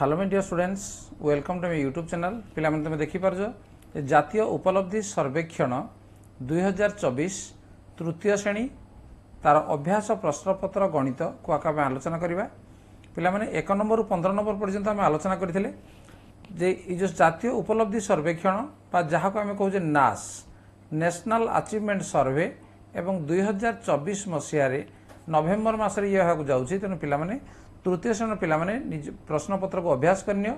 Hello my dear students welcome to my YouTube channel पिला मन तुम देखि पारजो जातीय उपलब्धि सर्वेक्षण 2024 तृतीय श्रेणी तार अभ्यास प्रश्नपत्र गणित को आका में आलोचना करबा पिला माने 1 नंबर रु 15 नंबर पर्यंत हम आलोचना करथिले जे ई जो जातीय उपलब्धि सर्वेक्षण बा जहा को हम कहू जे नास नेशनल अचीवमेंट सर्वे एवं 2024 मसिया रे नवेम्बर मासरे ये होगा जाउछि तेनु पिला माने तृतीय श्रेणी पिला माने निज प्रश्नपत्र को अभ्यास करनियो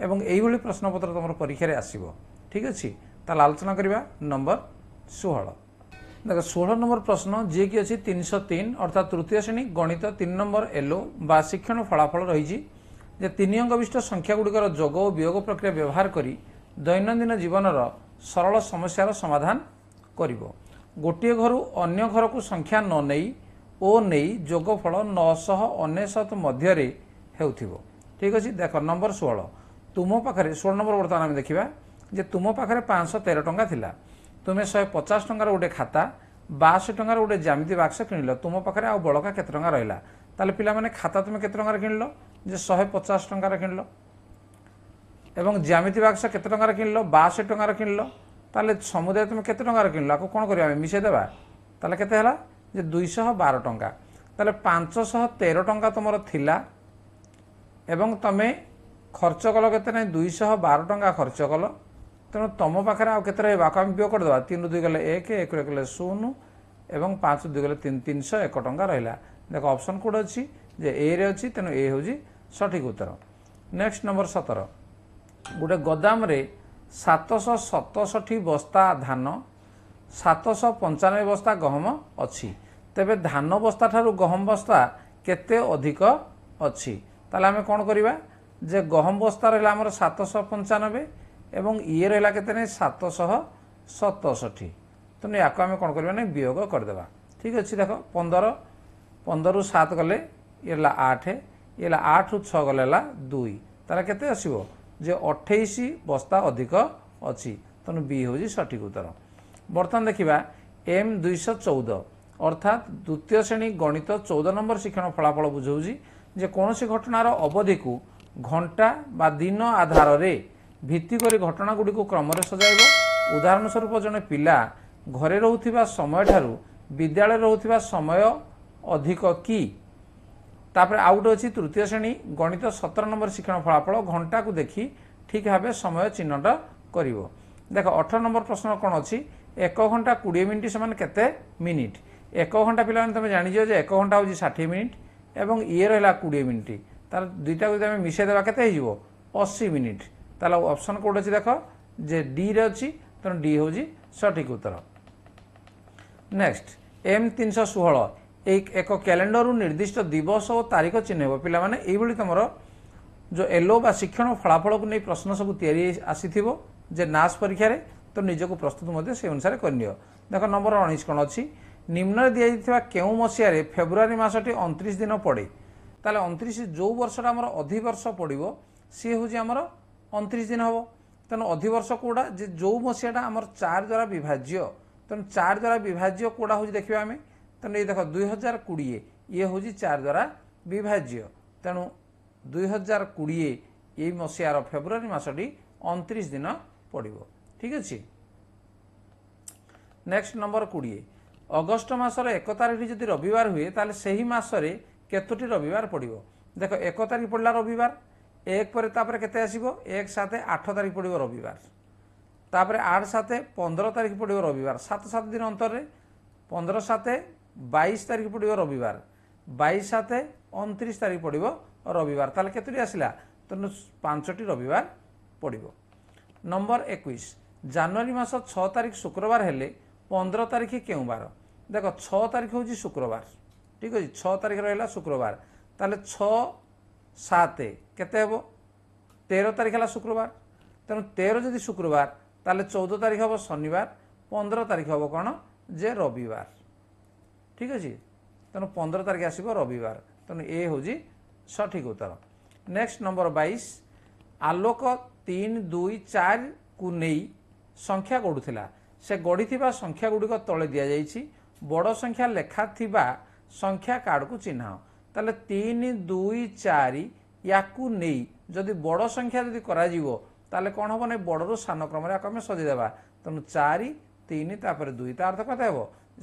एवं एही भली प्रश्नपत्र तमर परीक्षा रे आसीबो ठीक अछि ताल आलोचना करबा नंबर 16 देखो 16 नंबर प्रश्न जे कि अछि 303 अर्थात तृतीय श्रेणी गणित 3 नंबर एलो बा शिक्षण फलाफल रहिछि जे तीन अंक विशिष्ट संख्या गुडिकर जोग और वियोग प्रक्रिया व्यवहार करी दैनंदिन जीवनर सरल समस्यार समाधान करिवो गोटे घरु अन्य घर को संख्या न नेई ओ नहीं जोगफल 999 मध्य हेउथिबो ठीक अछि देख नंबर 16 तुम पाखरे 16 नंबर बर्तमान आम देखा जे तुम पाखरे 513 टंका थिला तुमे 150 टंकार गोटे खाता 82 टंकार गोटे ज्यामिति बाक्स किनिलो तुम पाखरे आ बळका केते टंका रहिला ताले पिला माने खाता तुमे केते टंकार किनिलो जे 150 टंकार किनिलो एवं ज्यामिति बाक्स केते टंकार किनिलो 82 टंकार किनिलो ताले समुदाय तुमे केते टंकार किनिलो को कोन करिया मिसे देबा ताले केते हला जे 212 टंका ताले 513 टंका तुमर थिला एवं तमे खर्च कल केते नै 212 टंका खर्च कल तेणु तुम पाखे आउ केते रहबा हम बियो कर देबा 3 2 गले 1 1 गले 0 एवं 5 2 गले 3 301 टंका रहिला देखो ऑप्शन कोड अछि जे ए रे अछि तेणु ए होजी सठिक उत्तर नेक्स्ट नंबर 17 गोटे गोदाम रे 767 बस्ता धान 795 बस्ता गहम अच्छी तेबे धान बस्ता ठारू गहम बस्ता केते अधिक अच्छी ताले आमे कोन करिबा जे गहम बस्ता रहला हमर 795 एवं ये रहला केते नै 767 तने याको आमे कोन करिबा नै वियोग कर देबा ठीक अछि देखो 15 15 रु 7 गले येला 8 येला 8 रु 6 गले ला 2 ताला केते आसीबो जे 28 बस्ता अधिक अच्छी तने बी होजी सठिक उत्तर बर्तमान देखा एम 214 अर्थात द्वितीय श्रेणी गणित 14 नंबर शिक्षण फलाफल बुझाऊँगी जे कौन सी घटनार अवधि को घंटा बा दिन आधार रे भित्ति करी घटना गुडी को क्रम सजाइब उदाहरण स्वरूप जने पिला घरे रहउथिबा समय ठारू विद्यालय रहउथिबा समय अधिक कि तापर आउट अछि तृतीय श्रेणी गणित 17 नंबर शिक्षण फलाफल घंटा को देखी ठीक भाव समय चिन्हट करिवो देख 18 नंबर प्रश्न कौन अच्छी 1 घंटा 20 मिनिट समान केते मिनिट 1 घंटा पिला तुम जानी जे 1 घंटा होजी 60 मिनिट एवं ये रहला 20 मिनिट तार दुईटा को आम मिसे देबा केते हिजो 80 मिनिट ताला ऑप्शन कोड अछि देख जे डी रे अछि त डी होजी सठिक उत्तर नेक्स्ट एम 316 एक कैलेंडर रु निर्दिष्ट दिवस और तारीख चिन्हब पिला माने एई भली तमरो जो एलो बा शिक्षण फलाफल को नै प्रश्न सब तयारी आसीथिबो जे नास परीक्षा रे तो निजको प्रस्तुत मध्य से अनुसार करनियो देखो नंबर 19 कोन अछि निम्न दिया दिथिबा केउ मसिया रे फेब्रुआरी मासटी 29 दिन पड़े ताले 29 जो वर्षटा हमर अधिवर्ष पड़िबो सी होजी हमर 29 दिन हबो तनो अधिवर्ष कोडा जे जो मसियाटा हमर 4 द्वारा विभाज्य तनो 4 द्वारा विभाज्य कोडा होजी देखिबा हमें तनो ए देखो 2020 ये होजी 4 द्वारा विभाज्य तनो 2020 ए मसिया रो फेब्रुआरी मासटी 29 दिन पड़िबो ठीक अछि नेक्स्ट नंबर 20 अगस्त मासर 1 तारिख जदि रविवार हुए ताले सही मासरे केतोटी रविवार पड़िबो देखो 1 तारिख पड़ला रविवार 1 पर तापर केते आसीबो 1 साथे 8 तारिख पड़िबो रविवार तापर 8 साथे 15 तारिख पड़िबो रविवार 7 दिन अंतर रे 15 साथे 22 तारिख पड़िबो रविवार 22 साथे 29 तारिख पड़िबो रविवार ताले केतोटी आसिला तनो 5टी रविवार पड़िबो नंबर 21 जनवरी मास 6 तारिख शुक्रवार हेले 15 तारिख केउ बार देखो 6 तारिख होजी शुक्रवार ठीक अछि 6 तारिख रहला शुक्रवार ताले 6 7 केते हेबो 13 तारिख हला शुक्रवार तेनु 13 जदि शुक्रवार ताले 14 तारिख हबो शनिवार 15 तारिख हबो कोन जे रविवार ठीक अछि तेनु 15 तारिख आसीबो रविवार तेनु ए होजी सठिक उत्तर नेक्स्ट नंबर 22 आलोक 3 2 4 को नहीं संख्या गढ़ुला से गढ़ी संख्या गुड़िक तले दि जाइए बड़ संख्या लेखा थिबा संख्या कार्ड को चिन्ह ताले 3 2 4 या नहीं जदि बड़ संख्या जदि कराजिवो ताले कौन हम ना बड़रू सान क्रम आम सजेदेवा तेणु 4 3 तापर 2 तार अर्थ कत हे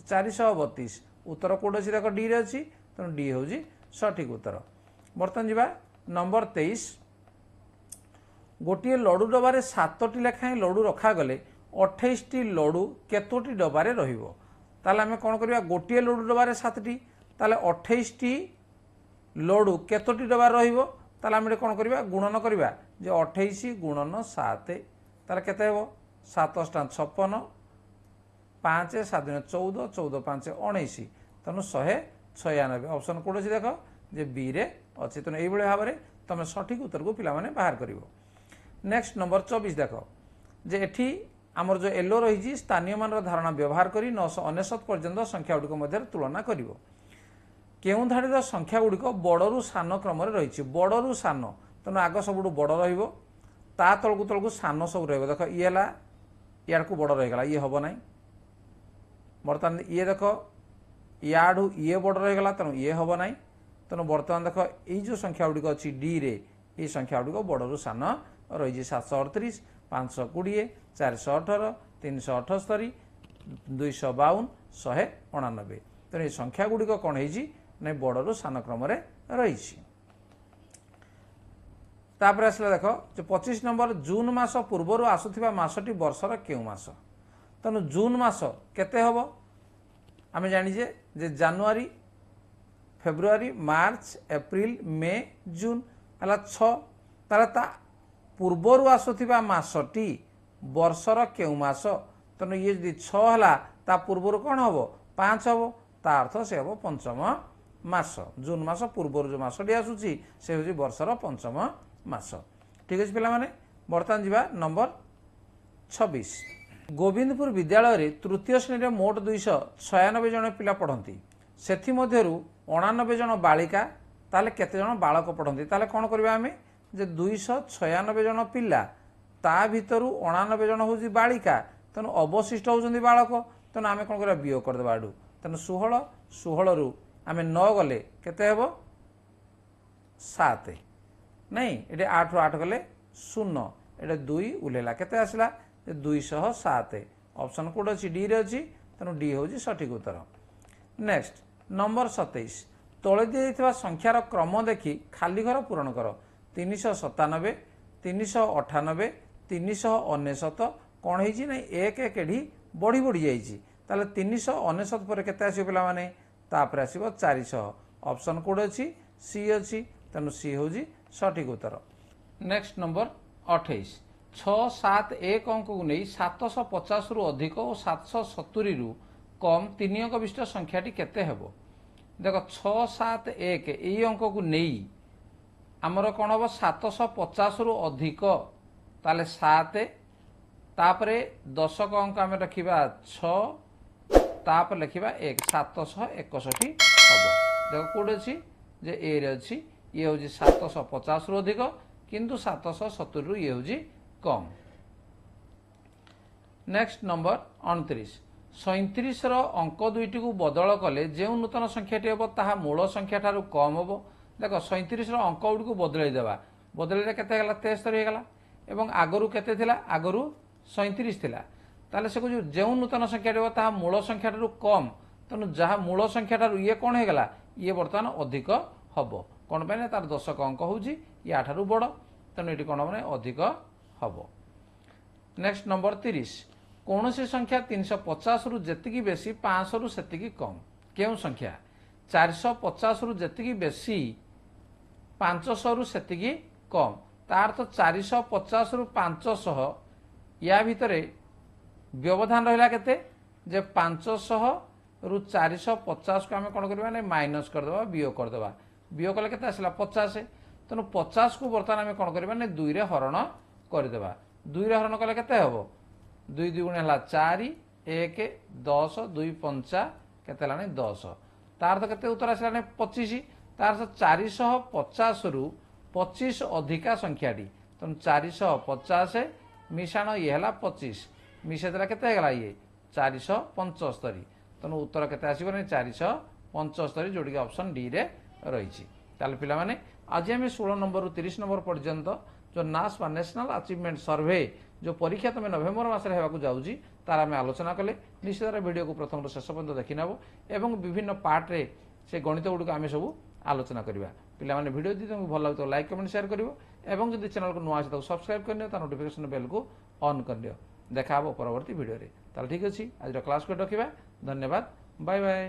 432 उत्तर कौट अच्छी देख डी रे अच्छी तेणु डी हूँ सठिक उत्तर। बर्तमान जावा नंबर 23 गोटे लडु डबार 7टी लेखाएं लडु रखागले 28टी लडु केतोटी डबार रहिबो ताले आमे कौन करबा गोटे लडु डबार 7टी ताले 28टी लडु केतोटी डबार रहिबो ताले आमे कौन करबा गुणन करबा जे 28 गुणन 7 ताले केते हेबो 7 56 5 7 14 14 5 19 तेणु 196 ऑप्शन कोड अछि देख जे बी रे अछि तेणु एई भाव में तुम सठिक उत्तर को पिला माने बाहर करिवो। नेक्स्ट नंबर 24 देख जे एठी आमर जो एलो रही स्थानीय मान धारणा व्यवहार करी 999 पर्यंत संख्या गुड़िक मध्य तुलना करिवो। केउं धाड़ीर संख्या गुड़िक बड़रू सान क्रम रही बड़रू सान तेणु आग सब बड़ रहिबो ता तलकू तलकू सान सब रहिबो देख ये याड़ को बड़ रहीगला ये हम ना बर्तमान ये देख याडू ये बड़ रहीगला तेणु ये हम ना तेणु बर्तमान देख ये जो संख्या गुड़िक अच्छी डी रे ये संख्या गुड़िक बड़रू सान रही 738 520 418 378 252 199 तेणु ये संख्या गुड़िक कौन है बड़रू सान क्रम रही। तापर आसला देख जो 25 नंबर जून मास पूर्वर आसुथिबा मासटी वर्षर केउ मास तेणु जून मास केते हबो आमे जानिजे जे जनवरी फेब्रुआरी मार्च एप्रिल मे जून हला 6 ताला ता पूर्वर आसुथिबा मासटी वर्षर केउ मास तेणु ये जदि 6 हला ता पूर्वर कौन हबो 5 हबो ता अर्थ से हबो पंचम मास जून मास पूर्वर जो मासटी आसुची से होची वर्षर पंचम मास। ठीक है पिला माने बर्तमान जीवा नंबर 26 गोविंदपुर विद्यालय रे तृतीय श्रेणी रे मोट 296 जन पिला पढ़ती सेथि मध्यरु 89 जन बालिका ताले केते जन बालक पढ़ती ताले कोन करबा हमें जे 296 जन पिला ता भितरु 89 जन होची बालिका तेणु अवशिष्ट होउछंती बालक तेणु आमे कोन करबा बियोग कर देबा आडू तेणु 16 16 रु आमे 9 गले केते हेबो 7 नहीं ये 8 रु 8 गले 0 ये 2 उल्लेला केते आसला 207 ऑप्शन कोड अच्छी डी रे अच्छी तेणु डी हूँ सठिक उत्तर। नेक्स्ट नंबर 27 तले दी संख्यार क्रम देखी खाली घर पूरण कर 397 398 399 कौन है ना एक एक एढ़ी बढ़ी बढ़ी जाइए 399 पर केते आसो पिला माने तापर आसो 400 ऑप्शन कोड अच्छी सी अच्छी तेणु सी हूँ सठिक उत्तर। नेक्स्ट नंबर 28 6 7 1 अंक को नहीं 750 रु अधिक और 770 रु कम 3 अंक विशिष्ट संख्याटी केते हेबो देख 6 7 1 यही अंक को नहीं आमर कौन हम 750 रु अधिक ताले 7 तापरे 10 का अंक आम रखा 6 तापर लिखा 1 761 हम देख कौट अच्छी जे ए रे अच्छी ये हूँ 750 रु अधिक किंतु 770 रु ये हूँ कम। नेक्स्ट नंबर 29 37 अंक दुईटी को बदल कले जो नूतन संख्याटी हम ताहा मूल संख्या ठारू कम हम देख 37 अंक गुड़ी को बदल देवा बदल केते 73 होगा एवं आगरू केते थिला आगरू 37 थिला ताले से जो नूतन संख्याटी हम ताहा मूल संख्या ठारू कम तेणु जहाँ मूल संख्या ठारू ये कौन होगा ये बर्तमान अधिक हम कौन पे तार 10 का अंक हूँ या ठारू बड़ तेणु ये कौन मैंने अधिक हम। नेक्स्ट नंबर 30 कौन सी संख्या 350 रु जेतिकी बेसी 500 रु सेतिकी कम केउं संख्या 450 रु जेतिकी बेसी 500 रु सेतिकी कम तार तो 450 रु 500 या भितरे व्यवधान रहा केते जे 500 रु 450 को आम कौन करवा माइनस करदे वियोग करदे वियोग कले केते आसला 50 तेणु 50 को बर्तमान आम कौन करवा 2 रे हरण करदे 2 रे हरण कले केते हबो 2 2 गुण है 4 1 10 2 5 केते 10 तार तो केते उत्तर आसला 25 तार तो 450 रु 25 अधिका संख्याटी तेणु 450 मिशाण ये है 25 मिसेदेला केते होगा ये 475 तेणु उत्तर केते आसो 475 जोड़ी ऑप्शन डी रे रही पे आज आम 16 नंबर रु 30 नंबर पर्यंत जो नास बा नेशनल अचिवमेंट सर्वे जो परीक्षा तुम नवेम्बर मसरे होगा जाऊँगी तार आम आलोचना कले निश्चित भाव वीडियो को प्रथम शेष पर्यंत देखी नब और विभिन्न पार्टे से गणित गुड़िक आम सब आलोचना करवा पिलाने वीडियो दी तुमको भल लगे लाइक कमेंट शेयर करो और जब चैनल को नुआ तो सब्सक्राइब करनी तार नोटिफिकेशन बेल को ऑन कर दियो देखा परवर्ती वीडियो रे ताल ठीक अच्छे आज क्लास को रखा धन्यवाद बाय बाय।